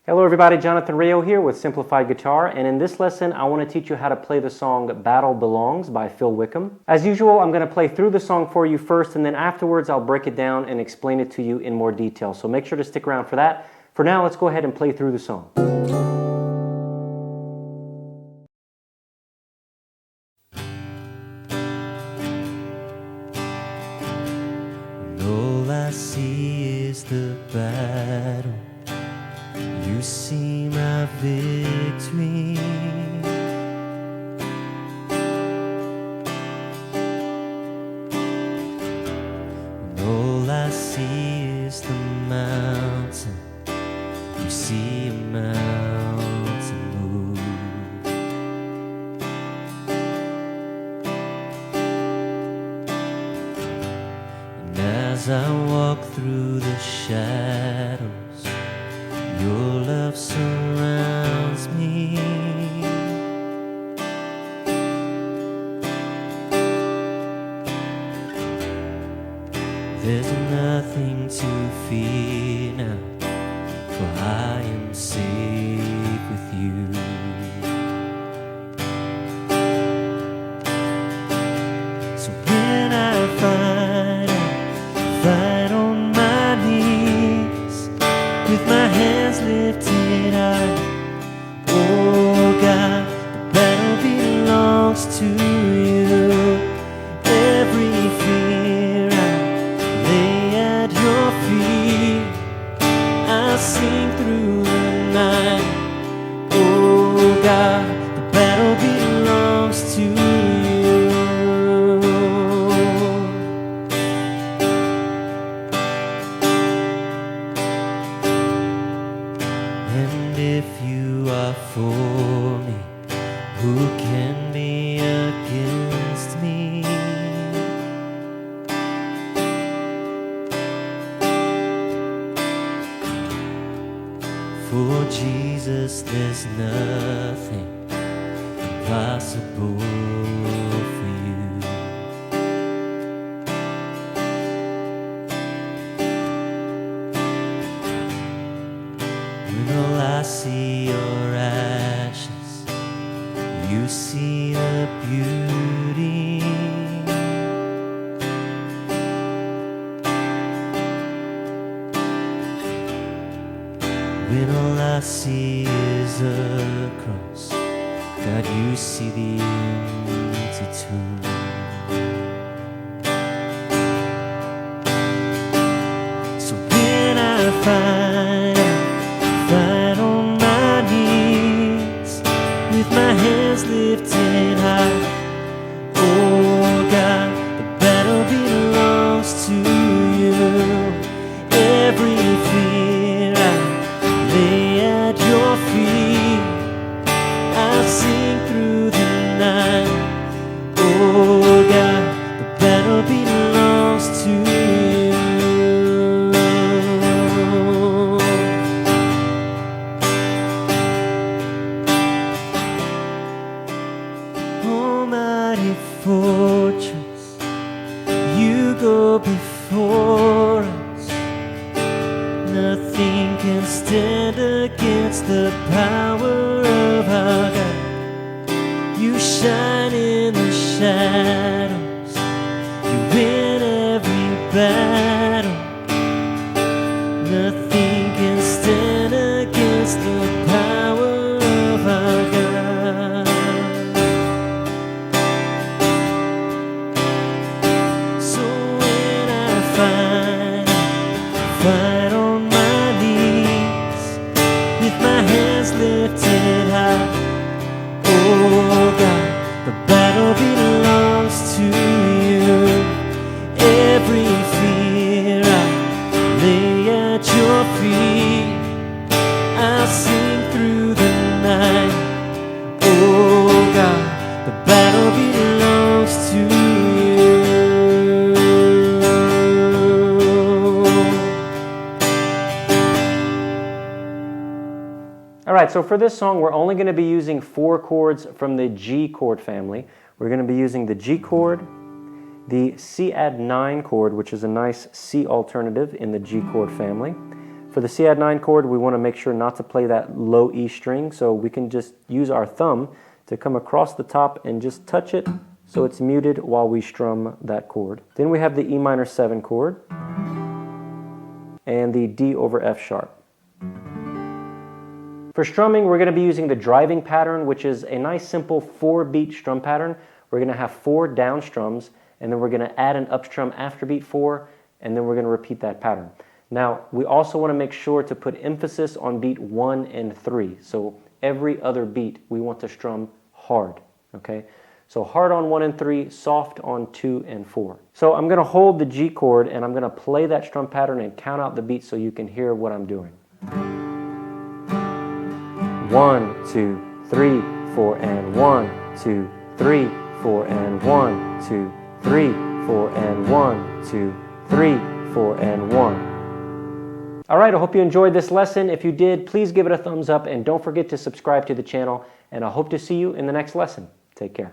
Hello everybody, Jonathan Rio here with Simplified Guitar, and in this lesson I want to teach you how to play the song Battle Belongs by Phil Wickham. As usual, I'm going to play through the song for you first, and then afterwards I'll break it down and explain it to you in more detail, so make sure to stick around for that. For now, let's go ahead and play through the song. All I see is the battle. You see my victory. And all I see is the mountain. You see a mountain move. And as I walk through the shadows, your love surrounds me. There's nothing to fear now, for I am safe with you. So when I fight on my knees, with my hands lifted high, oh God, the battle belongs to you. Every fear I lay at your feet. I sing through the night, oh God, the battle belongs to you. And if you are for me, who can be against me? For Jesus, there's nothing impossible for you. When all I see are ashes, you see the beauty. When all I see is a cross, God, you see the empty tomb. So when I fight on my knees, with my hands lifted high, oh God, the battle belongs to you. Every fear I lay at your feet. I sing through the night, oh God, the battle belongs to you. Almighty fortress, you go before us. Nothing can stand against the power of our God. You shine in the shadows, you win every battle. Nothing can stand against the power of our God. So when I fight on my knees, with my hands lifted high, oh God, the battle belongs to you. Every fear I lay at your feet. I sing through the night, oh God, the battle belongs to you. Alright, so for this song we're only going to be using 4 chords from the G chord family. We're going to be using the G chord, the C add 9 chord, which is a nice C alternative in the G chord family, For the C add 9 chord, we want to make sure not to play that low E string, so we can just use our thumb to come across the top and just touch it so it's muted while we strum that chord. Then we have the E minor 7 chord and the D over F sharp. For strumming, we're going to be using the driving pattern, which is a nice simple 4-beat strum pattern. We're going to have 4 down strums, and then we're going to add an up strum after beat 4, and then we're going to repeat that pattern. Now, we also want to make sure to put emphasis on beat 1 and 3. So every other beat, we want to strum hard, okay? So hard on 1 and 3, soft on 2 and 4. So I'm going to hold the G chord, and I'm going to play that strum pattern and count out the beats so you can hear what I'm doing. 1, 2, 3, 4, and 1, 2, 3, 4, and 1, 2, 3, 4, and 1, 2, 3, 4, and 1. All right, I hope you enjoyed this lesson. If you did, please give it a thumbs up and don't forget to subscribe to the channel, and I hope to see you in the next lesson. Take care.